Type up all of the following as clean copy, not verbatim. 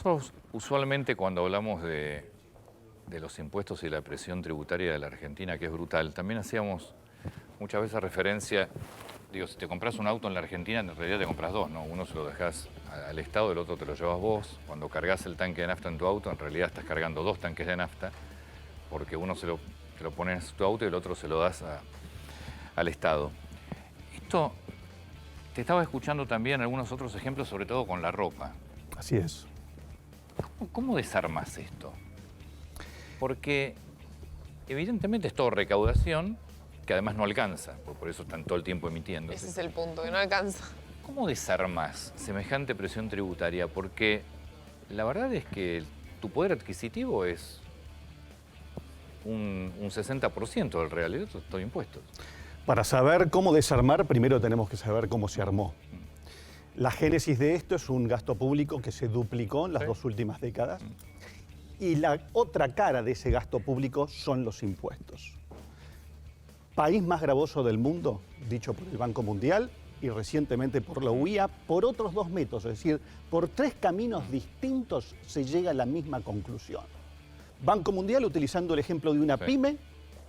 Nosotros usualmente cuando hablamos de los impuestos y la presión tributaria de la Argentina, que es brutal, también hacíamos muchas veces referencia, digo, si te compras un auto en la Argentina, en realidad te compras dos, ¿no? Uno se lo dejas al Estado, el otro te lo llevas vos. Cuando cargas el tanque de nafta en tu auto, en realidad estás cargando dos tanques de nafta, porque uno te lo pones en tu auto y el otro se lo das al Estado. Esto, te estaba escuchando también algunos otros ejemplos, sobre todo con la ropa. Así es. ¿Cómo desarmas esto? Porque evidentemente es todo recaudación, que además no alcanza, por eso están todo el tiempo emitiendo. Ese es el punto, que no alcanza. ¿Cómo desarmas semejante presión tributaria? Porque la verdad es que tu poder adquisitivo es un 60% del real, y eso es todo impuestos. Para saber cómo desarmar, primero tenemos que saber cómo se armó. La génesis de esto es un gasto público que se duplicó en las dos últimas décadas. Y la otra cara de ese gasto público son los impuestos. País más gravoso del mundo, dicho por el Banco Mundial y recientemente por la UIA, por otros dos métodos, es decir, por tres caminos distintos se llega a la misma conclusión. Banco Mundial utilizando el ejemplo de una pyme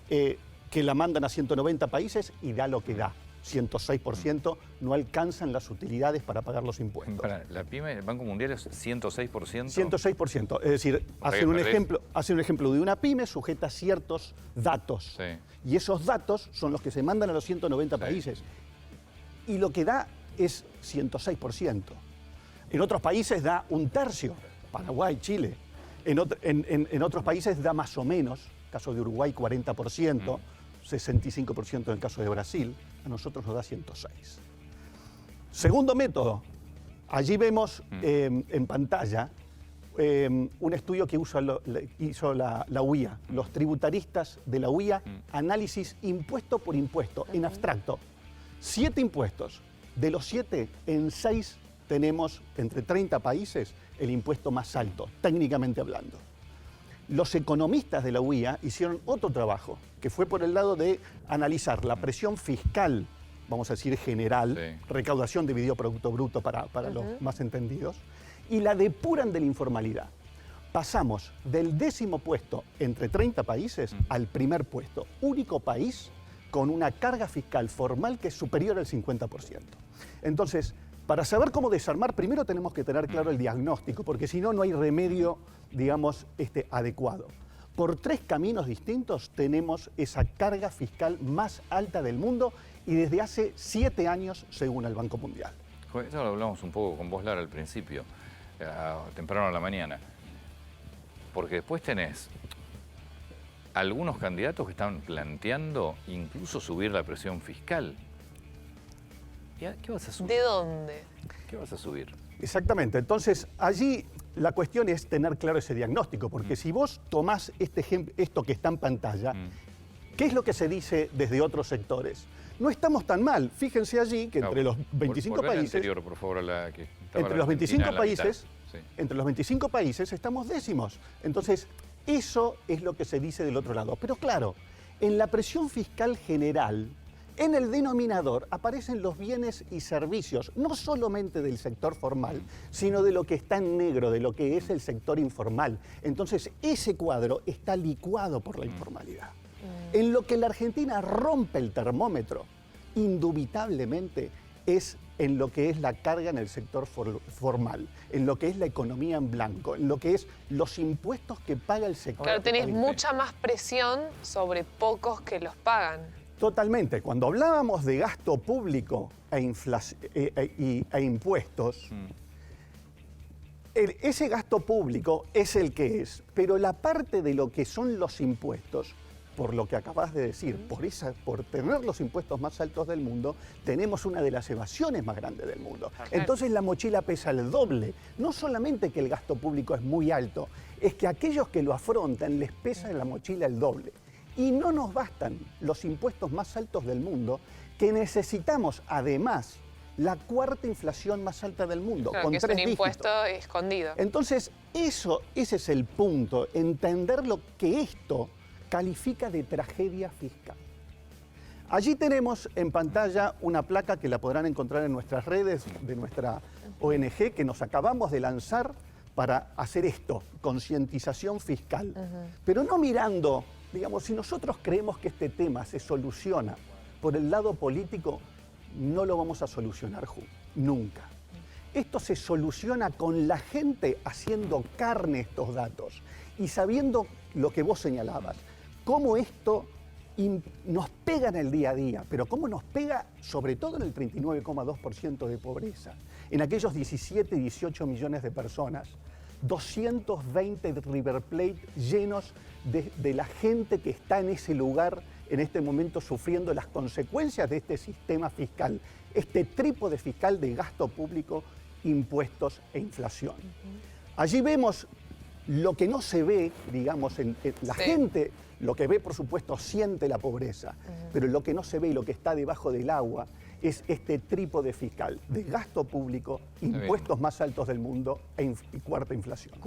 que la mandan a 190 países y da lo que da. 106% no alcanzan las utilidades para pagar los impuestos. Para la pyme, el Banco Mundial es 106%. 106%. Es decir, hacen un ejemplo de una pyme sujeta a ciertos datos. Sí. Y esos datos son los que se mandan a los 190 países. Y lo que da es 106%. En otros países da un tercio. Paraguay, Chile. En otros países da más o menos. Caso de Uruguay, 40%. 65% en el caso de Brasil, a nosotros nos da 106. Segundo método, allí vemos en pantalla un estudio que hizo la UIA, los tributaristas de la UIA, análisis impuesto por impuesto, en abstracto. 7 impuestos, de los 7, en 6 tenemos entre 30 países el impuesto más alto, técnicamente hablando. Los economistas de la UIA hicieron otro trabajo, que fue por el lado de analizar la presión fiscal, vamos a decir general, recaudación dividido Producto Bruto para los más entendidos, y la depuran de la informalidad. Pasamos del 10º puesto entre 30 países al primer puesto, único país con una carga fiscal formal que es superior al 50%. Entonces, para saber cómo desarmar, primero tenemos que tener claro el diagnóstico, porque si no, no hay remedio, digamos, adecuado. Por 3 caminos distintos tenemos esa carga fiscal más alta del mundo y desde hace 7 años, según el Banco Mundial. Esto lo hablamos un poco con vos, Lara, al principio, temprano a la mañana. Porque después tenés algunos candidatos que están planteando incluso subir la presión fiscal. ¿Qué vas a subir? ¿De dónde? ¿Qué vas a subir? Exactamente. Entonces, allí la cuestión es tener claro ese diagnóstico, porque si vos tomás esto que está en pantalla, ¿qué es lo que se dice desde otros sectores? No estamos tan mal. Fíjense allí que entre los 25 países... Anterior, por favor, entre los 25 países, entre los 25 países estamos décimos. Entonces, eso es lo que se dice del otro lado. Pero claro, en la presión fiscal general, en el denominador aparecen los bienes y servicios, no solamente del sector formal, sino de lo que está en negro, de lo que es el sector informal. Entonces, ese cuadro está licuado por la informalidad. En lo que la Argentina rompe el termómetro, indubitablemente, es en lo que es la carga en el sector formal, en lo que es la economía en blanco, en lo que es los impuestos que paga el sector. Claro, tenés mucha más presión sobre pocos que los pagan. Totalmente. Cuando hablábamos de gasto público e impuestos, ese gasto público es el que es, pero la parte de lo que son los impuestos, por lo que acabas de decir, por tener los impuestos más altos del mundo, tenemos una de las evasiones más grandes del mundo. Entonces la mochila pesa el doble. No solamente que el gasto público es muy alto, es que a aquellos que lo afrontan les pesa en la mochila el doble. Y no nos bastan los impuestos más altos del mundo, que necesitamos además la 4ª inflación más alta del mundo, claro, con que 3 es un dígitos. impuesto escondido. Entonces, ese es el punto, entender lo que esto califica de tragedia fiscal. Allí tenemos en pantalla una placa que la podrán encontrar en nuestras redes de nuestra ONG, que nos acabamos de lanzar para hacer esto, concientización fiscal, pero no mirando, digamos, si nosotros creemos que este tema se soluciona por el lado político, no lo vamos a solucionar nunca. Esto se soluciona con la gente haciendo carne estos datos y sabiendo lo que vos señalabas, cómo esto nos pega en el día a día, pero cómo nos pega sobre todo en el 39,2% de pobreza, en aquellos 17, 18 millones de personas, 220 River Plate llenos de la gente que está en ese lugar en este momento sufriendo las consecuencias de este sistema fiscal, este trípode fiscal de gasto público, impuestos e inflación. Allí vemos lo que no se ve, digamos, en la gente, lo que ve, por supuesto, siente la pobreza, pero lo que no se ve y lo que está debajo del agua es este trípode fiscal de gasto público, impuestos más altos del mundo y cuarta inflación.